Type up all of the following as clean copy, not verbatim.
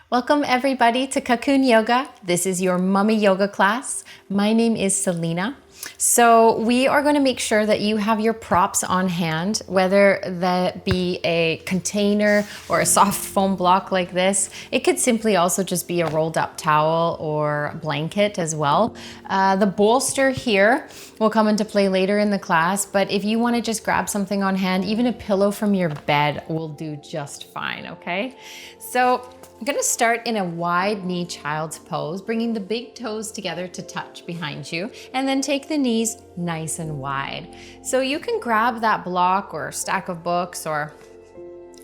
Welcome everybody to Kukoon Yoga. This is your mummy yoga class. My name is Selena. So we are going to make sure that you have your props on hand, whether that be a container or a soft foam block like this. It could simply also just be a rolled up towel or blanket as well. The bolster here will come into play later in the class, but if you want to just grab something on hand, even a pillow from your bed will do just fine, okay? So I'm gonna start in a wide knee child's pose, bringing the big toes together to touch behind you, and then take the knees nice and wide. So you can grab that block or stack of books or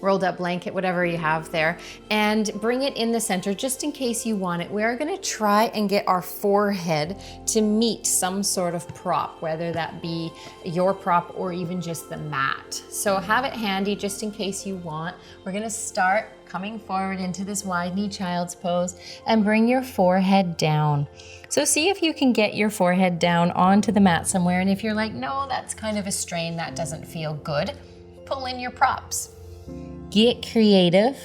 rolled up blanket, whatever you have there, and bring it in the center just in case you want it. We're gonna try and get our forehead to meet some sort of prop, whether that be your prop or even just the mat. So have it handy just in case you want. We're gonna start coming forward into this wide knee child's pose and bring your forehead down. So see if you can get your forehead down onto the mat somewhere. And if you're like, no, that's kind of a strain, that doesn't feel good, pull in your props. Get creative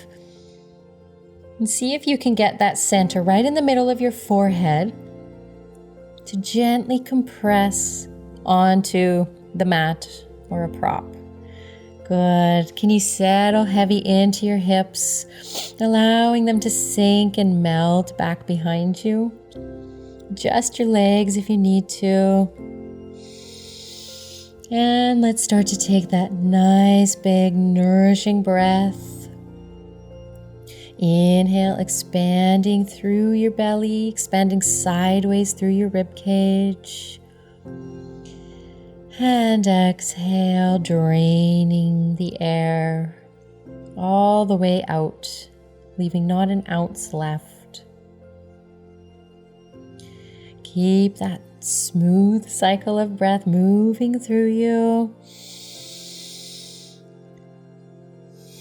and see if you can get that center right in the middle of your forehead to gently compress onto the mat or a prop. Good. Can you settle heavy into your hips, allowing them to sink and melt back behind you? Adjust your legs if you need to. And let's start to take that nice, big, nourishing breath. Inhale, expanding through your belly, expanding sideways through your rib cage. And exhale, draining the air all the way out, leaving not an ounce left. Keep that smooth cycle of breath moving through you.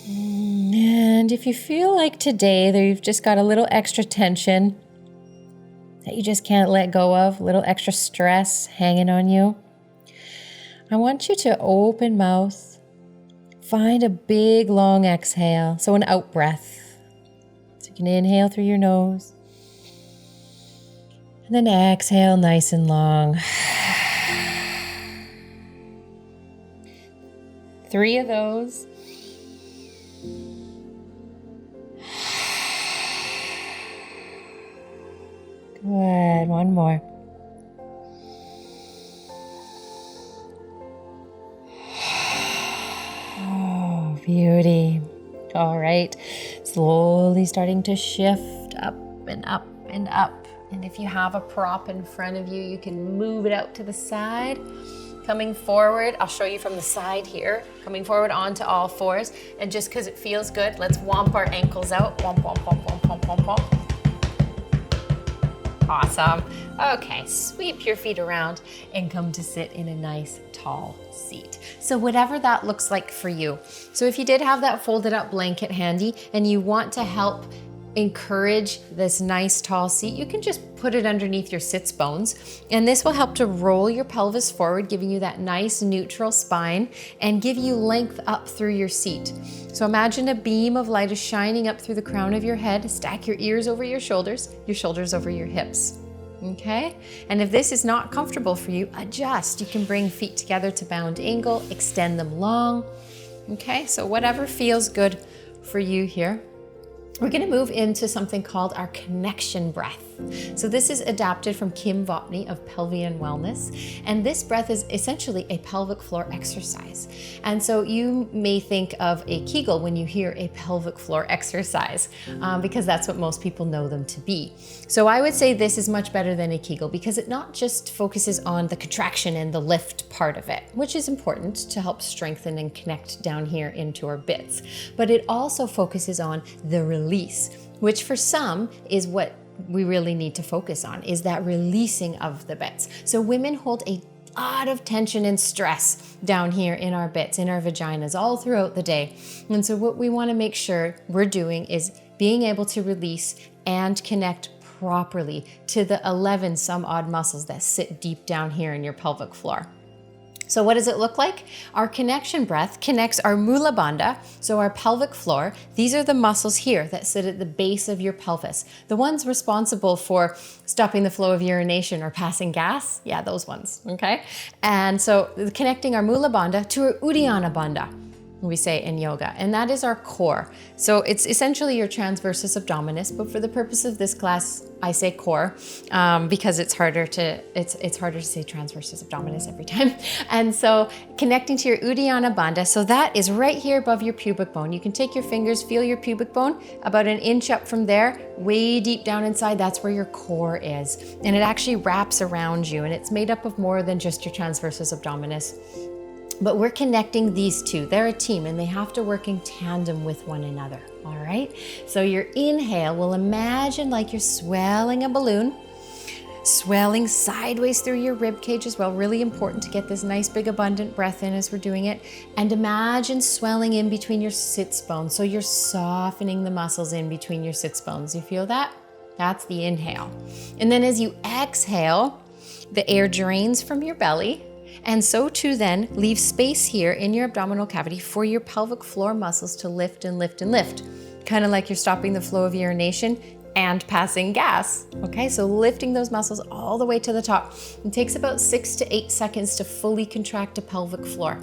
And if you feel like today that you've just got a little extra tension that you just can't let go of, a little extra stress hanging on you, I want you to open mouth, find a big long exhale, so an out breath. So you can inhale through your nose, and then exhale nice and long. 3 of those. Good, one more. Beauty. All right, slowly starting to shift up and up and up. And if you have a prop in front of you, you can move it out to the side. Coming forward, I'll show you from the side here. Coming forward onto all fours. And just because it feels good, let's womp our ankles out. Womp, womp, womp, womp, womp, womp, womp. Awesome. Okay, sweep your feet around and come to sit in a nice tall seat. So whatever that looks like for you. So if you did have that folded up blanket handy and you want to help encourage this nice tall seat, you can just put it underneath your sits bones, and this will help to roll your pelvis forward, giving you that nice neutral spine and give you length up through your seat. So imagine a beam of light is shining up through the crown of your head. Stack your ears over your shoulders over your hips. Okay? And if this is not comfortable for you, adjust. You can bring feet together to bound angle, extend them long. Okay? So whatever feels good for you here. We're going to move into something called our connection breath. So this is adapted from Kim Vopni of Pelvian Wellness. And this breath is essentially a pelvic floor exercise. And so you may think of a Kegel when you hear a pelvic floor exercise, because that's what most people know them to be. So I would say this is much better than a Kegel because it not just focuses on the contraction and the lift part of it, which is important to help strengthen and connect down here into our bits, but it also focuses on the release, which for some is what we really need to focus on, is that releasing of the bits. So women hold a lot of tension and stress down here in our bits, in our vaginas, all throughout the day. And so what we want to make sure we're doing is being able to release and connect properly to the 11 some odd muscles that sit deep down here in your pelvic floor. So what does it look like? Our connection breath connects our mula bandha, so our pelvic floor. These are the muscles here that sit at the base of your pelvis. The ones responsible for stopping the flow of urination or passing gas. Yeah, those ones, okay? And so connecting our mula bandha to our uddiyana bandha, we say in yoga, and that is our core. So it's essentially your transversus abdominis, but for the purpose of this class, I say core because it's harder to say transversus abdominis every time. And so connecting to your uddiyana bandha, so that is right here above your pubic bone. You can take your fingers, feel your pubic bone, about an inch up from there, way deep down inside, that's where your core is. And it actually wraps around you, and it's made up of more than just your transversus abdominis. But we're connecting these two. They're a team and they have to work in tandem with one another, all right? So your inhale will imagine like you're swelling a balloon, swelling sideways through your rib cage as well. Really important to get this nice big abundant breath in as we're doing it. And imagine swelling in between your sits bones. So you're softening the muscles in between your sits bones. You feel that? That's the inhale. And then as you exhale, the air drains from your belly. And so too then, leave space here in your abdominal cavity for your pelvic floor muscles to lift and lift and lift. Kind of like you're stopping the flow of urination and passing gas. Okay, so lifting those muscles all the way to the top. It takes about 6 to 8 seconds to fully contract a pelvic floor.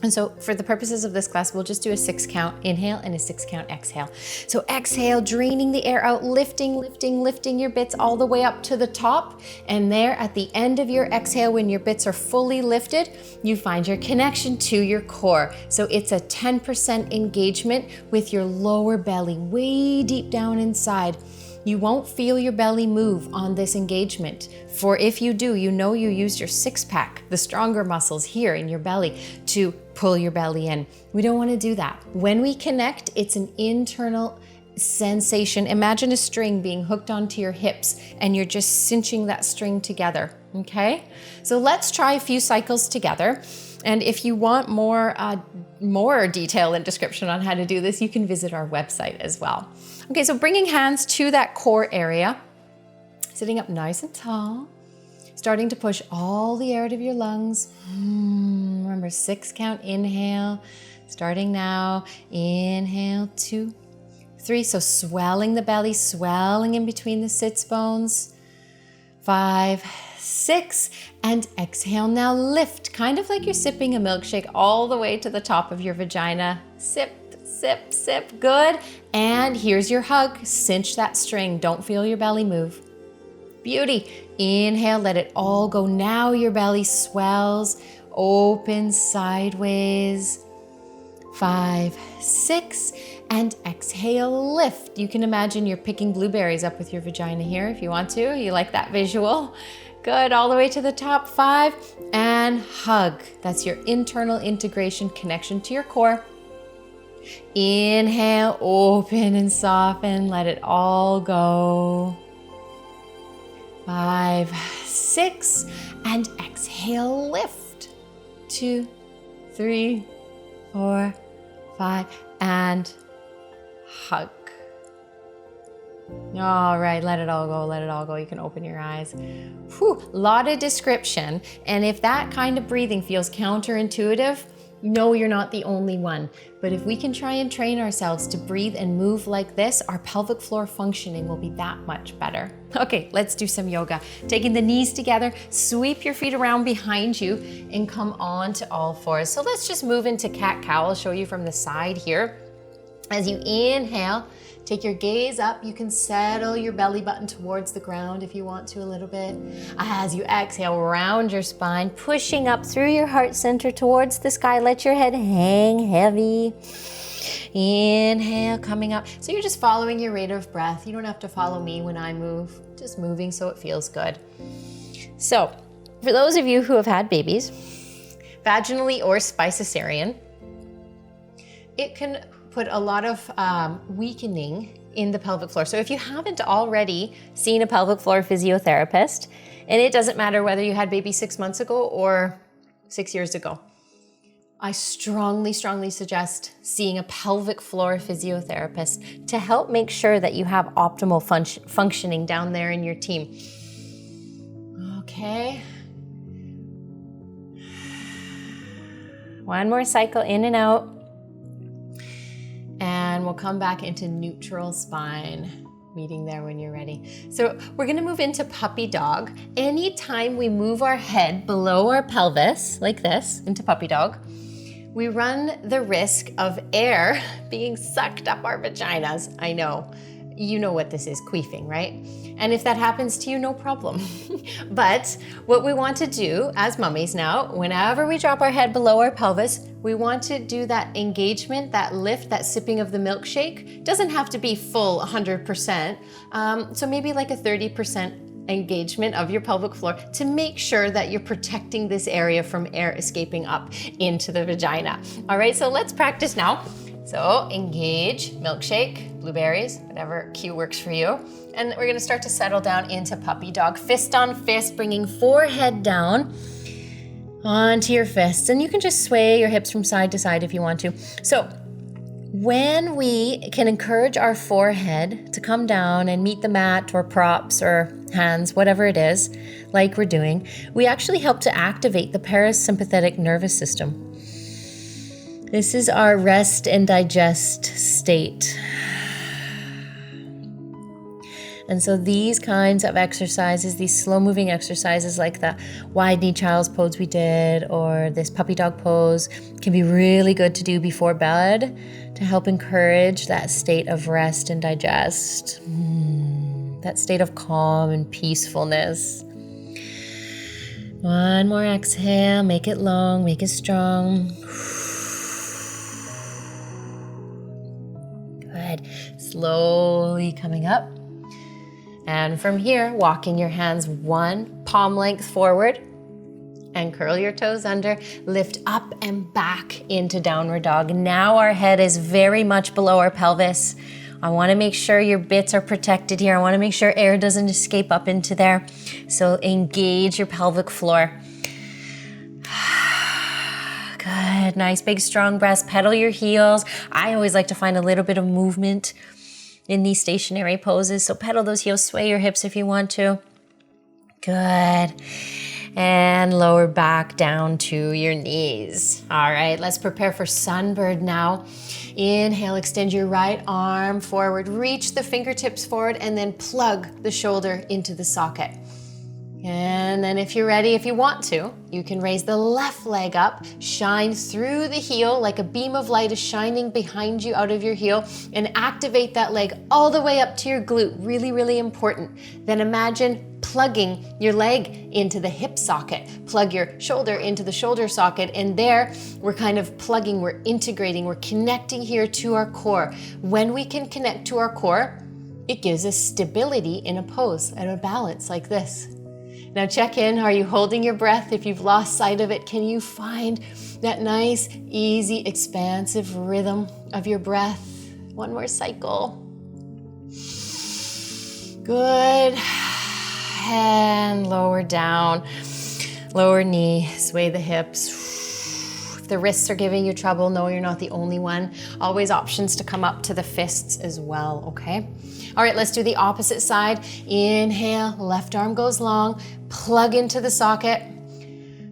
And so for the purposes of this class, we'll just do a 6 count inhale and a 6 count exhale. So exhale, draining the air out, lifting, lifting, lifting your bits all the way up to the top. And there at the end of your exhale, when your bits are fully lifted, you find your connection to your core. So it's a 10% engagement with your lower belly, way deep down inside. You won't feel your belly move on this engagement. For if you do, you know you used your 6-pack, the stronger muscles here in your belly, to pull your belly in. We don't want to do that. When we connect, it's an internal sensation. Imagine a string being hooked onto your hips and you're just cinching that string together, okay? So let's try a few cycles together. And if you want more detail and description on how to do this, you can visit our website as well. Okay, so bringing hands to that core area, sitting up nice and tall, starting to push all the air out of your lungs. Remember, 6 count inhale, starting now. Inhale, 2, 3. So swelling the belly, swelling in between the sits bones. 5, 6, and exhale. Now lift, kind of like you're sipping a milkshake all the way to the top of your vagina. Sip, sip, sip, good. And here's your hug. Cinch that string. Don't feel your belly move. Beauty. Inhale, let it all go. Now your belly swells, open sideways. 5, 6, and exhale, lift. You can imagine you're picking blueberries up with your vagina here if you want to. You like that visual? Good, all the way to the top. 5, and hug. That's your internal integration connection to your core. Inhale, open and soften, let it all go. 5, 6, and exhale, lift. 2, 3, 4, 5, and hug. All right, let it all go, let it all go. You can open your eyes. Whew, lot of description. And if that kind of breathing feels counterintuitive, no, you're not the only one. But if we can try and train ourselves to breathe and move like this, our pelvic floor functioning will be that much better. Okay, let's do some yoga. Taking the knees together, sweep your feet around behind you and come on to all fours. So let's just move into cat-cow. I'll show you from the side here. As you inhale, take your gaze up. You can settle your belly button towards the ground if you want to a little bit. As you exhale, round your spine, pushing up through your heart center towards the sky. Let your head hang heavy. Inhale, coming up. So you're just following your rate of breath. You don't have to follow me when I move. Just moving so it feels good. So for those of you who have had babies, vaginally or by cesarean, it can put a lot of weakening in the pelvic floor. So if you haven't already seen a pelvic floor physiotherapist, and it doesn't matter whether you had baby 6 months ago or 6 years ago, I strongly, strongly suggest seeing a pelvic floor physiotherapist to help make sure that you have optimal functioning down there in your team. Okay. One more cycle in and out. And we'll come back into neutral spine, meeting there when you're ready. So we're gonna move into puppy dog. Anytime we move our head below our pelvis, like this, into puppy dog, we run the risk of air being sucked up our vaginas. I know, you know what this is, queefing, right? And if that happens to you, no problem. But what we want to do as mummies now, whenever we drop our head below our pelvis, we want to do that engagement, that lift, that sipping of the milkshake. Doesn't have to be full 100%. So maybe like a 30% engagement of your pelvic floor to make sure that you're protecting this area from air escaping up into the vagina. All right, so let's practice now. So engage, milkshake, blueberries, whatever cue works for you. And we're gonna start to settle down into puppy dog, fist on fist, bringing forehead down onto your fists. And you can just sway your hips from side to side if you want to. So when we can encourage our forehead to come down and meet the mat or props or hands, whatever it is, like we're doing, we actually help to activate the parasympathetic nervous system. This is our rest and digest state. And so these kinds of exercises, these slow moving exercises like the wide knee child's pose we did, or this puppy dog pose, can be really good to do before bed to help encourage that state of rest and digest, that state of calm and peacefulness. One more exhale, make it long, make it strong. Good. Slowly coming up. And from here, walking your hands one palm length forward and curl your toes under, lift up and back into downward dog. Now our head is very much below our pelvis. I wanna make sure your bits are protected here. I wanna make sure air doesn't escape up into there. So engage your pelvic floor. Good, nice big strong breaths. Pedal your heels. I always like to find a little bit of movement in these stationary poses. So pedal those heels, sway your hips if you want to. Good. And lower back down to your knees. All right, let's prepare for Sunbird now. Inhale, extend your right arm forward, reach the fingertips forward, and then plug the shoulder into the socket. And then if you're ready, if you want to, you can raise the left leg up, shine through the heel like a beam of light is shining behind you out of your heel, and activate that leg all the way up to your glute. Really, really important. Then imagine plugging your leg into the hip socket, plug your shoulder into the shoulder socket, and there we're kind of plugging, we're integrating, we're connecting here to our core. When we can connect to our core, it gives us stability in a pose and a balance like this. Now check in, are you holding your breath? If you've lost sight of it, can you find that nice, easy, expansive rhythm of your breath? One more cycle. Good. And lower down, lower knee, sway the hips. If the wrists are giving you trouble, know you're not the only one. Always options to come up to the fists as well, okay? All right, let's do the opposite side. Inhale, left arm goes long, plug into the socket.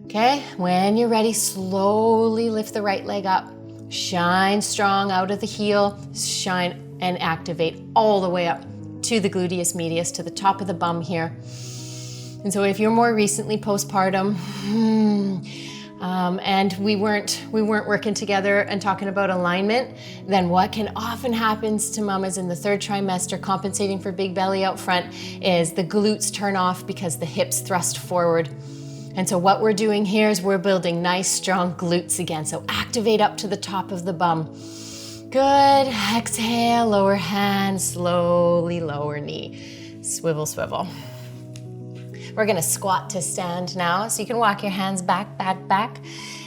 Okay, when you're ready, slowly lift the right leg up. Shine strong out of the heel, shine and activate all the way up to the gluteus medius, to the top of the bum here. And so if you're more recently postpartum, and we weren't working together and talking about alignment, then what can often happens to mamas in the third trimester, compensating for big belly out front, is the glutes turn off because the hips thrust forward. And so what we're doing here is we're building nice strong glutes again. So activate up to the top of the bum. Good, exhale, lower hand, slowly lower knee. Swivel, swivel. We're gonna squat to stand now. So you can walk your hands back, back, back.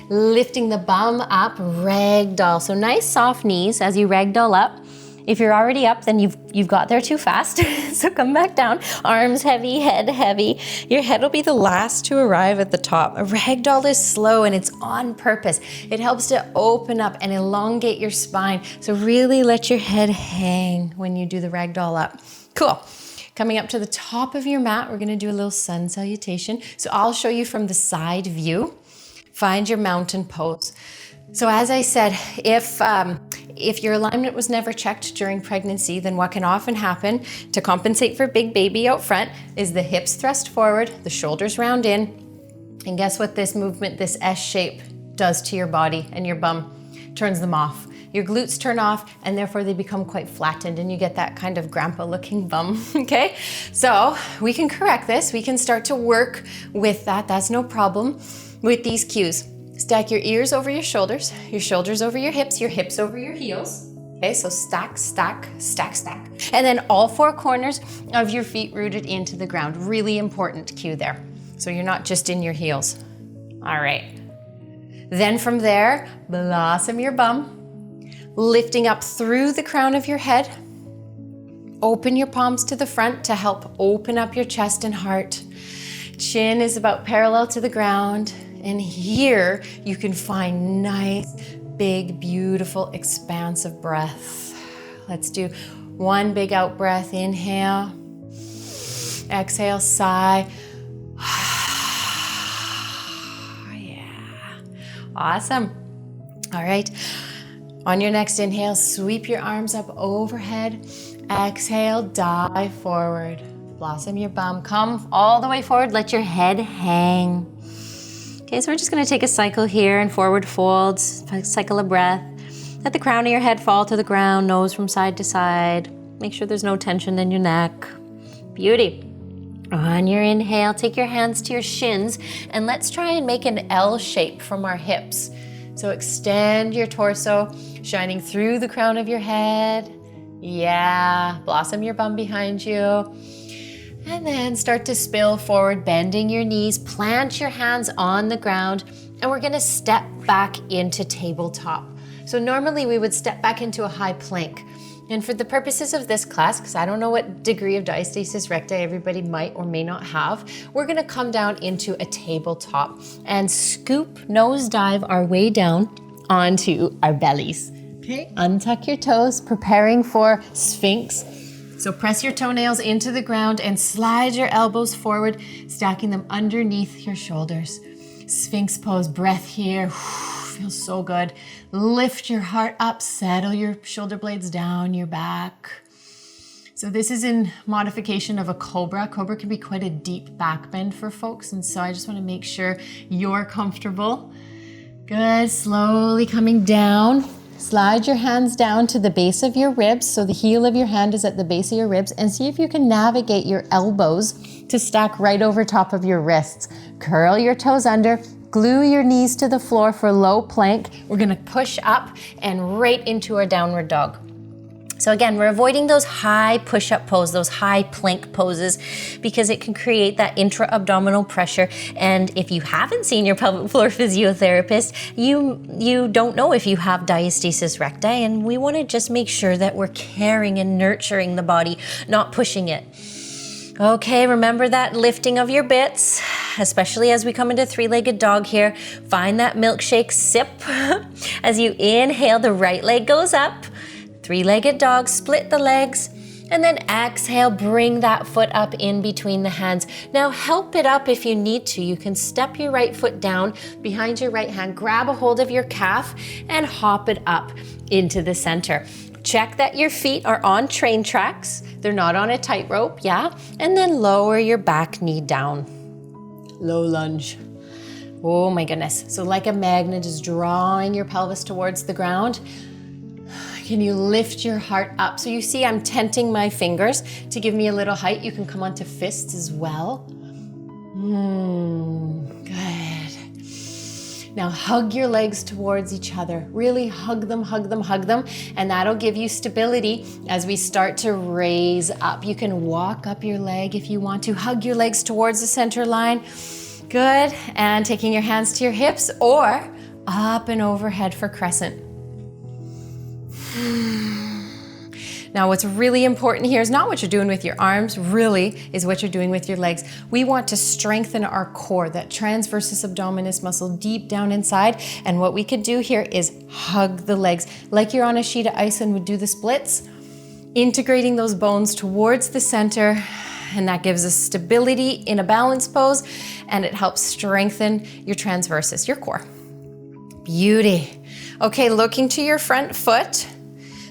Lifting the bum up, ragdoll. So nice soft knees as you ragdoll up. If you're already up, then you've got there too fast. So come back down, arms heavy, head heavy. Your head will be the last to arrive at the top. A ragdoll is slow and it's on purpose. It helps to open up and elongate your spine. So really let your head hang when you do the ragdoll up. Cool. Coming up to the top of your mat, we're gonna do a little sun salutation. So I'll show you from the side view. Find your mountain pose. So as I said, if your alignment was never checked during pregnancy, then what can often happen to compensate for big baby out front is the hips thrust forward, the shoulders round in, and guess what this movement, this S shape, does to your body and your bum? Turns them off. Your glutes turn off, and therefore they become quite flattened, and you get that kind of grandpa looking bum, okay? So we can correct this. We can start to work with that. That's no problem with these cues. Stack your ears over your shoulders over your hips over your heels. Okay, so stack, stack, stack, stack. And then all four corners of your feet rooted into the ground. Really important cue there. So you're not just in your heels. All right. Then from there, blossom your bum, lifting up through the crown of your head. Open your palms to the front to help open up your chest and heart. Chin is about parallel to the ground. And here you can find nice, big, beautiful, expansive breath. Let's do one big out breath. Inhale. Exhale, sigh. Yeah. Awesome. All right. On your next inhale, sweep your arms up overhead. Exhale, dive forward. Blossom your bum. Come all the way forward. Let your head hang. Okay, so we're just gonna take a cycle here and forward folds, cycle of breath. Let the crown of your head fall to the ground, nose from side to side. Make sure there's no tension in your neck. Beauty. On your inhale, take your hands to your shins, and let's try and make an L shape from our hips. So extend your torso, shining through the crown of your head. Yeah, blossom your bum behind you. And then start to spill forward, bending your knees, plant your hands on the ground, and we're gonna step back into tabletop. So normally we would step back into a high plank. And for the purposes of this class, because I don't know what degree of diastasis recti everybody might or may not have, we're gonna come down into a tabletop and scoop, nosedive our way down onto our bellies. Okay, untuck your toes, preparing for Sphinx. So press your toenails into the ground and slide your elbows forward, stacking them underneath your shoulders. Sphinx pose, breath here. Feels so good. Lift your heart up, settle your shoulder blades down your back. So this is in modification of a cobra. Cobra can be quite a deep back bend for folks, and so I just want to make sure you're comfortable. Good, slowly coming down. Slide your hands down to the base of your ribs, so the heel of your hand is at the base of your ribs, and see if you can navigate your elbows to stack right over top of your wrists. Curl your toes under, glue your knees to the floor for low plank. We're gonna push up and right into our downward dog. So again, we're avoiding those high push-up poses, those high plank poses, because it can create that intra-abdominal pressure. And if you haven't seen your pelvic floor physiotherapist, you don't know if you have diastasis recti, and we want to just make sure that we're caring and nurturing the body, not pushing it. Okay, remember that lifting of your bits, especially as we come into three-legged dog here. Find that milkshake sip. As you inhale, the right leg goes up. Three-legged dog, split the legs, and then exhale, bring that foot up in between the hands. Now help it up if you need to. You can step your right foot down behind your right hand, grab a hold of your calf, and hop it up into the center. Check that your feet are on train tracks. They're not on a tightrope, yeah? And then lower your back knee down. Low lunge. Oh my goodness. So like a magnet, just drawing your pelvis towards the ground. Can you lift your heart up? So you see I'm tenting my fingers to give me a little height. You can come onto fists as well. Good. Now hug your legs towards each other. Really hug them, hug them, hug them. And that'll give you stability as we start to raise up. You can walk up your leg if you want to. Hug your legs towards the center line. Good. And taking your hands to your hips or up and overhead for crescent. Now what's really important here is not what you're doing with your arms, really is what you're doing with your legs. We want to strengthen our core, that transversus abdominis muscle deep down inside. And what we could do here is hug the legs like you're on a sheet of ice and would do the splits, integrating those bones towards the center. And that gives us stability in a balance pose, and it helps strengthen your transversus, your core. Beauty. Okay, looking to your front foot.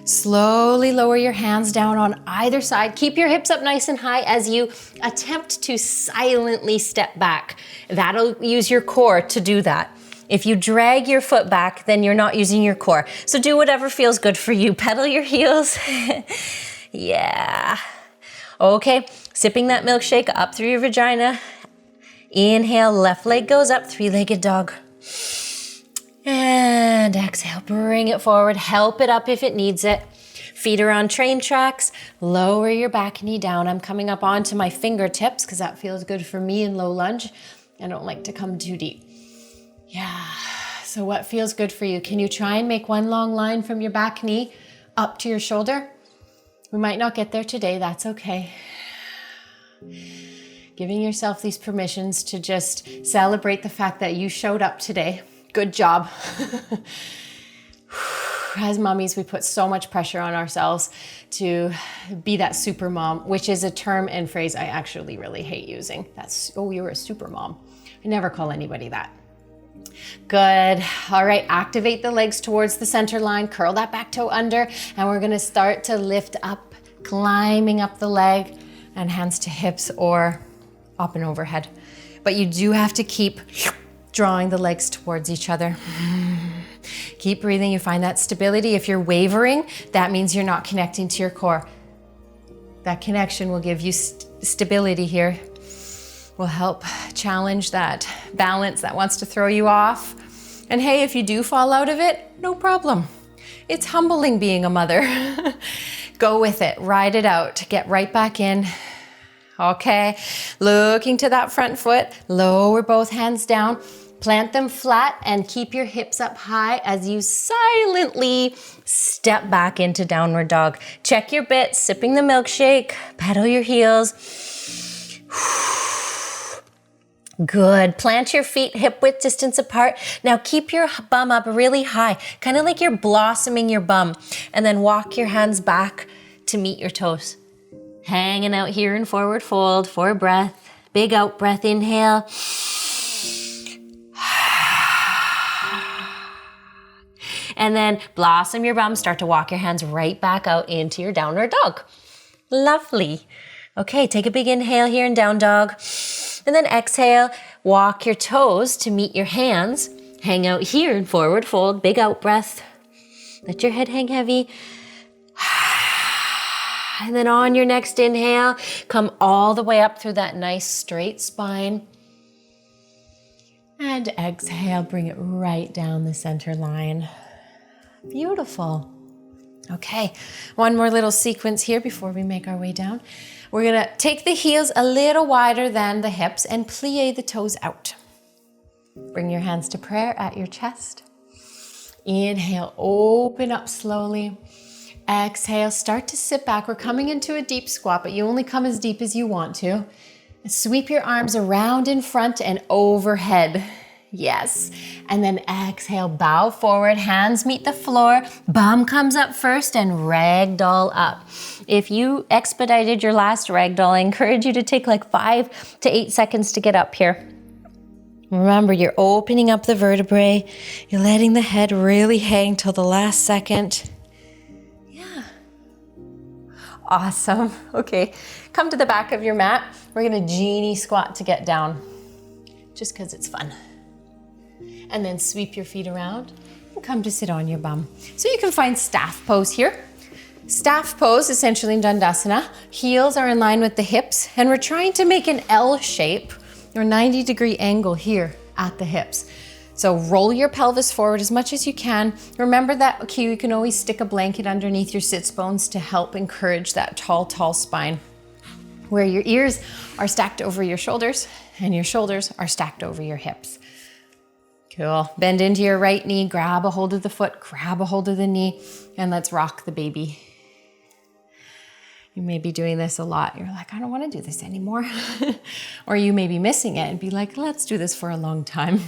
Slowly lower your hands down on either side. Keep your hips up nice and high as you attempt to silently step back. That'll use your core to do that. If you drag your foot back, then you're not using your core. So do whatever feels good for you. Pedal your heels. Yeah. Okay, sipping that milkshake up through your vagina. Inhale, left leg goes up, three-legged dog. And exhale, bring it forward. Help it up if it needs it. Feet are on train tracks. Lower your back knee down. I'm coming up onto my fingertips because that feels good for me in low lunge. I don't like to come too deep. Yeah, so what feels good for you? Can you try and make one long line from your back knee up to your shoulder? We might not get there today, that's okay. Giving yourself these permissions to just celebrate the fact that you showed up today. Good job. As mommies, we put so much pressure on ourselves to be that super mom, which is a term and phrase I actually really hate using. That's, oh, you're a super mom. I never call anybody that. Good. All right, activate the legs towards the center line, curl that back toe under, and we're gonna start to lift up, climbing up the leg, and hands to hips or up and overhead. But you do have to keep drawing the legs towards each other. Keep breathing, you find that stability. If you're wavering, that means you're not connecting to your core. That connection will give you stability here. Will help challenge that balance that wants to throw you off. And hey, if you do fall out of it, no problem. It's humbling being a mother. Go with it, ride it out, get right back in. Okay, looking to that front foot, lower both hands down, plant them flat and keep your hips up high as you silently step back into downward dog. Check your bits, sipping the milkshake, pedal your heels. Good. Plant your feet hip width distance apart. Now keep your bum up really high, kind of like you're blossoming your bum, and then walk your hands back to meet your toes. Hanging out here in forward fold for a breath. Big out breath, inhale. And then blossom your bum, start to walk your hands right back out into your downward dog. Lovely. Okay, take a big inhale here in down dog. And then exhale, walk your toes to meet your hands. Hang out here in forward fold, big out breath. Let your head hang heavy. And then on your next inhale, come all the way up through that nice straight spine. And exhale, bring it right down the center line. Beautiful. Okay, one more little sequence here before we make our way down. We're gonna take the heels a little wider than the hips and plie the toes out. Bring your hands to prayer at your chest. Inhale, open up slowly. Exhale, start to sit back. We're coming into a deep squat, but you only come as deep as you want to. Sweep your arms around in front and overhead. Yes. And then exhale, bow forward, hands meet the floor, bum comes up first, and ragdoll up. If you expedited your last ragdoll, I encourage you to take like 5 to 8 seconds to get up here. Remember, you're opening up the vertebrae. You're letting the head really hang till the last second. Yeah. Awesome. Okay, come to the back of your mat. We're gonna genie squat to get down, just because it's fun. And then sweep your feet around and come to sit on your bum. So you can find staff pose here. Staff pose, essentially in Dandasana. Heels are in line with the hips, and we're trying to make an L shape or 90-degree angle here at the hips. So roll your pelvis forward as much as you can. Remember that cue, you can always stick a blanket underneath your sits bones to help encourage that tall spine, where your ears are stacked over your shoulders and your shoulders are stacked over your hips. Cool. Bend into your right knee, grab a hold of the foot, grab a hold of the knee, and let's rock the baby. You may be doing this a lot. You're like, I don't want to do this anymore. Or you may be missing it and be like, let's do this for a long time.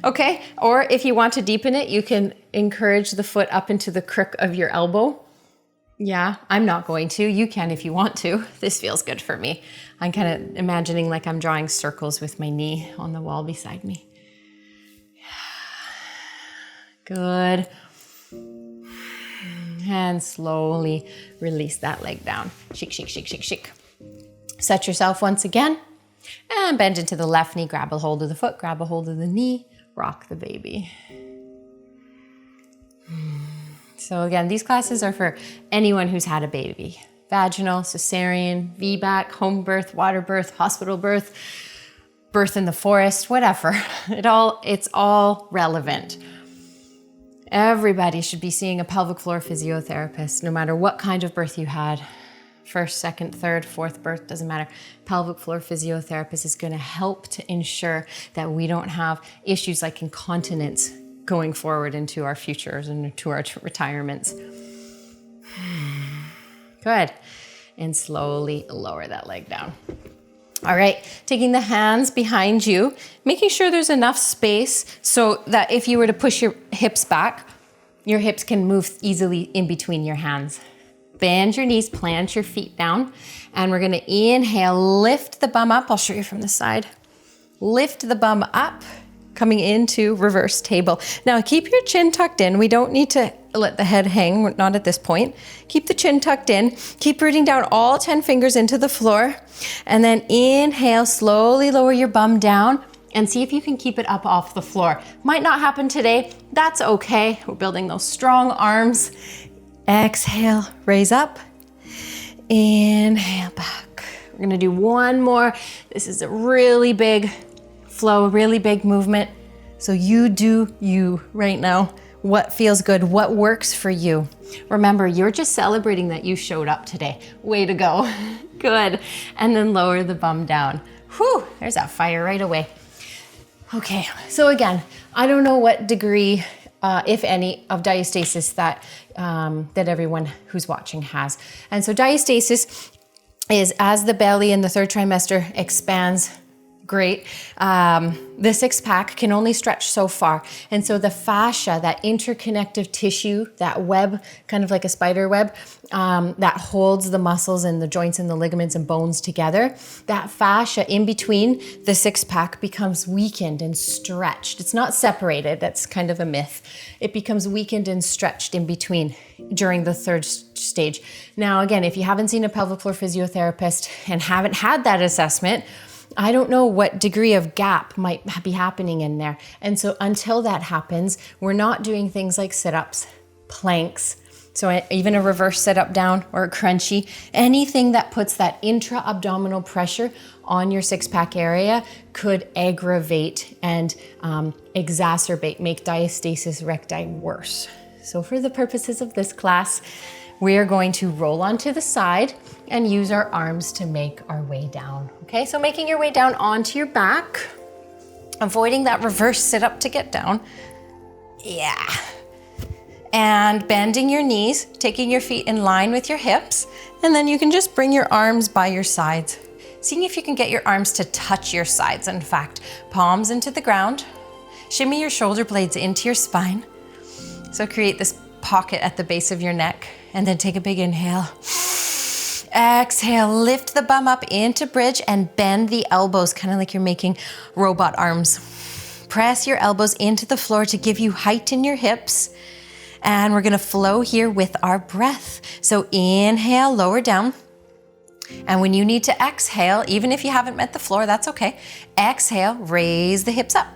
Okay, or if you want to deepen it, you can encourage the foot up into the crook of your elbow. Yeah, I'm not going to. You can if you want to. This feels good for me. I'm kind of imagining like I'm drawing circles with my knee on the wall beside me. Good. And slowly release that leg down. Shake, shake, shake, shake, shake. Set yourself once again and bend into the left knee. Grab a hold of the foot, grab a hold of the knee, rock the baby. So again, these classes are for anyone who's had a baby. Vaginal, cesarean, VBAC, home birth, water birth, hospital birth, birth in the forest, whatever. It's all relevant. Everybody should be seeing a pelvic floor physiotherapist, no matter what kind of birth you had. First, second, third, fourth birth, doesn't matter. Pelvic floor physiotherapist is going to help to ensure that we don't have issues like incontinence going forward into our futures and into our retirements. Good. And slowly lower that leg down. All right, taking the hands behind you, making sure there's enough space so that if you were to push your hips back, your hips can move easily in between your hands. Bend your knees, plant your feet down, and we're gonna inhale, lift the bum up. I'll show you from the side. Lift the bum up, coming into reverse table. Now keep your chin tucked in. We don't need to let the head hang, we're not at this point. Keep the chin tucked in. Keep rooting down all 10 fingers into the floor. And then inhale, slowly lower your bum down and see if you can keep it up off the floor. Might not happen today, that's okay. We're building those strong arms. Exhale, raise up. Inhale, back. We're gonna do one more. This is a really big flow, really big movement. So you do you right now. What feels good, what works for you. Remember, you're just celebrating that you showed up today. Way to go. Good. And then lower the bum down. Whew, there's that fire right away. Okay, so again, I don't know what degree, if any, of diastasis that everyone who's watching has. And so diastasis is as the belly in the third trimester expands. Great. The six pack can only stretch so far. And so the fascia, that interconnective tissue, that web, kind of like a spider web, that holds the muscles and the joints and the ligaments and bones together, that fascia in between the six pack becomes weakened and stretched. It's not separated. That's kind of a myth. It becomes weakened and stretched in between during the third stage. Now, again, if you haven't seen a pelvic floor physiotherapist and haven't had that assessment, I don't know what degree of gap might be happening in there. And so until that happens, we're not doing things like sit-ups, planks, so even a reverse sit-up down or a crunchy, anything that puts that intra-abdominal pressure on your six-pack area could aggravate and exacerbate, make diastasis recti worse. So for the purposes of this class, we are going to roll onto the side and use our arms to make our way down. Okay, so making your way down onto your back, avoiding that reverse sit up to get down. Yeah. And bending your knees, taking your feet in line with your hips, and then you can just bring your arms by your sides. Seeing if you can get your arms to touch your sides, in fact. Palms into the ground. Shimmy your shoulder blades into your spine. So create this pocket at the base of your neck, and then take a big inhale. Exhale, lift the bum up into bridge and bend the elbows, kind of like you're making robot arms. Press your elbows into the floor to give you height in your hips. And we're gonna flow here with our breath. So inhale, lower down. And when you need to exhale, even if you haven't met the floor, that's okay. Exhale, raise the hips up.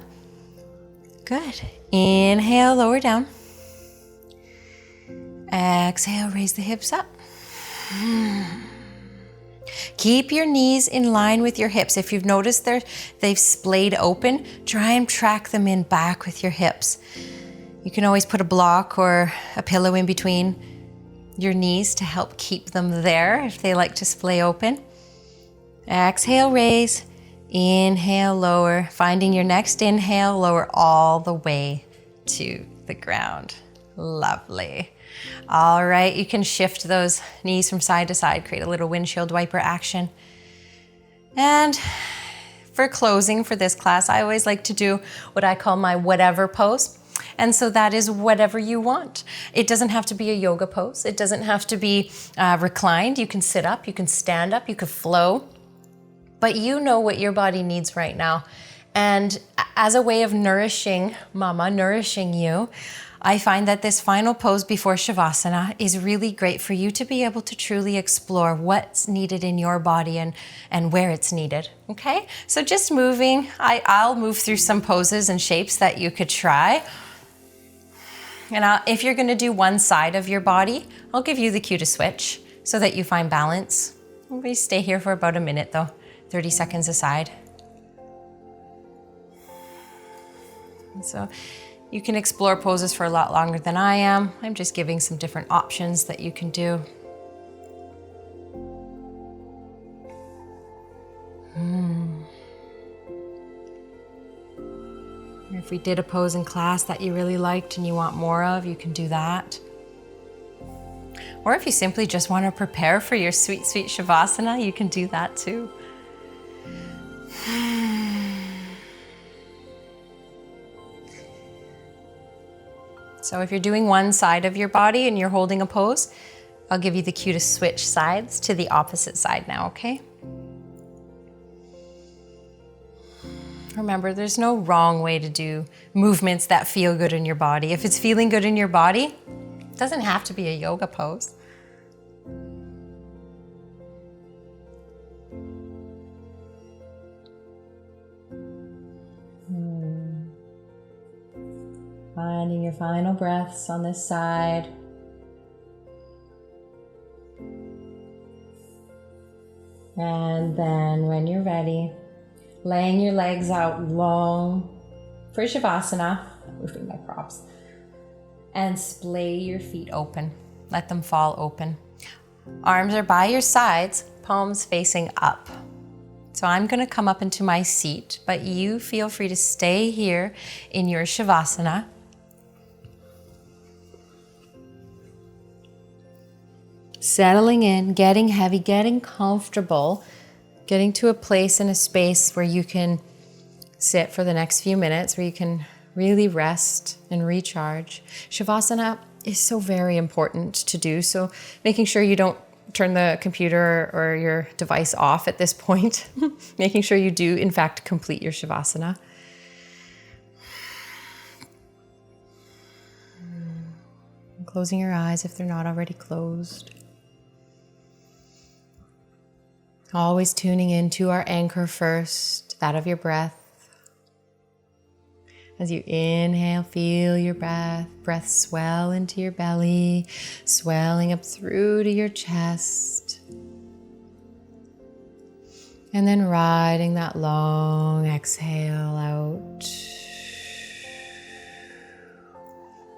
Good. Inhale, lower down. Exhale, raise the hips up. Keep your knees in line with your hips. If you've noticed they've splayed open, try and track them in back with your hips. You can always put a block or a pillow in between your knees to help keep them there if they like to splay open. Exhale, raise. Inhale, lower. Finding your next inhale, lower all the way to the ground. Lovely. All right, you can shift those knees from side to side, create a little windshield wiper action. And for closing for this class, I always like to do what I call my whatever pose. And so that is whatever you want. It doesn't have to be a yoga pose. It doesn't have to be reclined. You can sit up, you can stand up, you could flow, but you know what your body needs right now. And as a way of nourishing mama, nourishing you, I find that this final pose before Shavasana is really great for you to be able to truly explore what's needed in your body and where it's needed, okay? So just moving, I'll move through some poses and shapes that you could try. And if you're gonna do one side of your body, I'll give you the cue to switch so that you find balance. We stay here for about a minute though, 30 seconds aside. So you can explore poses for a lot longer than I am. I'm just giving some different options that you can do. If we did a pose in class that you really liked and you want more of, you can do that. Or if you simply just want to prepare for your sweet, sweet Shavasana, you can do that too. So if you're doing one side of your body and you're holding a pose, I'll give you the cue to switch sides to the opposite side now, okay? Remember, there's no wrong way to do movements that feel good in your body. If it's feeling good in your body, it doesn't have to be a yoga pose. Finding your final breaths on this side. And then when you're ready, laying your legs out long for Shavasana, moving my props, and splay your feet open. Let them fall open. Arms are by your sides, palms facing up. So I'm gonna come up into my seat, but you feel free to stay here in your Shavasana. Settling in, getting heavy, getting comfortable, getting to a place and a space where you can sit for the next few minutes, where you can really rest and recharge. Shavasana is so very important to do, so making sure you don't turn the computer or your device off at this point, making sure you do in fact complete your Shavasana. Closing your eyes if they're not already closed. Always tuning into our anchor first, that of your breath. As you inhale, feel your breath swell into your belly, swelling up through to your chest. And then riding that long exhale out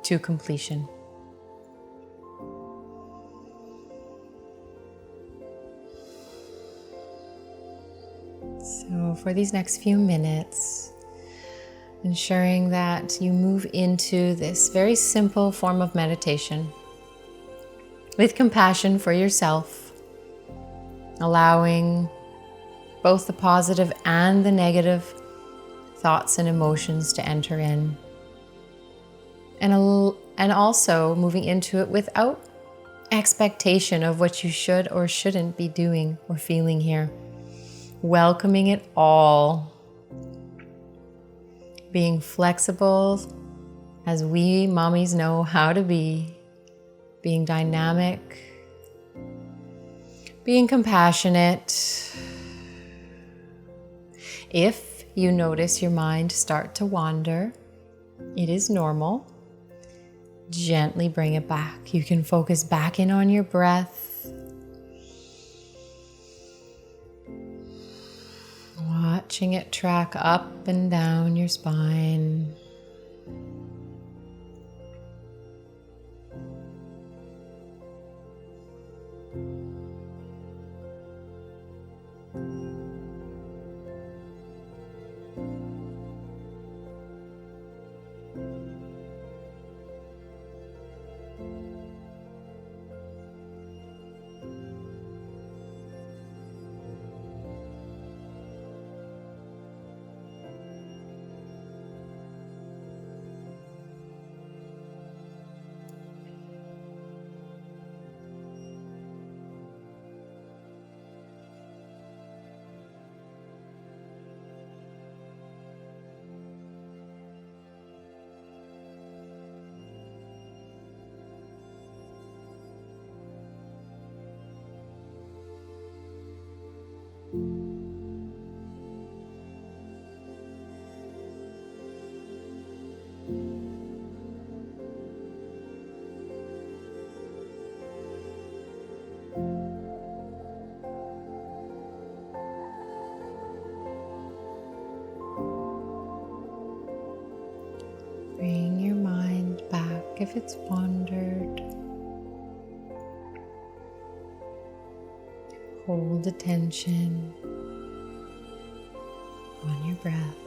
to completion. So for these next few minutes, ensuring that you move into this very simple form of meditation with compassion for yourself, allowing both the positive and the negative thoughts and emotions to enter in, and also moving into it without expectation of what you should or shouldn't be doing or feeling here. Welcoming it all. Being flexible as we mommies know how to be. Being dynamic. Being compassionate. If you notice your mind start to wander, it is normal. Gently bring it back. You can focus back in on your breath. Watching it track up and down your spine. if it's wandered. Hold attention on your breath.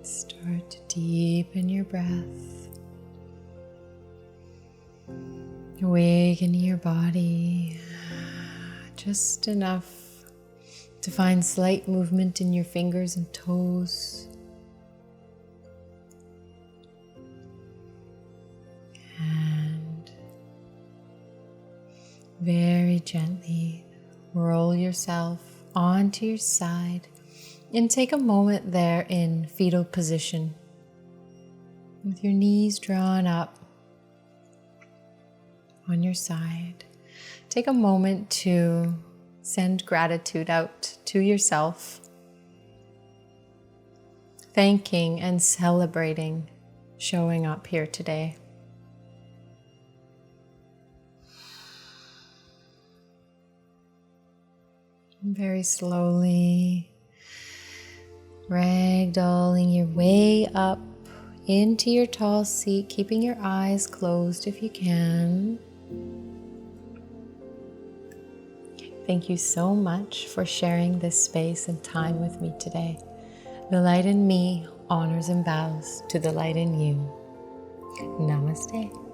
Start to deepen your breath. Awaken your body just enough to find slight movement in your fingers and toes. And very gently roll yourself onto your side and take a moment there in fetal position with your knees drawn up on your side. Take a moment to send gratitude out to yourself, thanking and celebrating showing up here today. Very slowly ragdolling your way up into your tall seat, keeping your eyes closed if you can. Thank you so much for sharing this space and time with me today. The light in me honors and bows to the light in you. Namaste.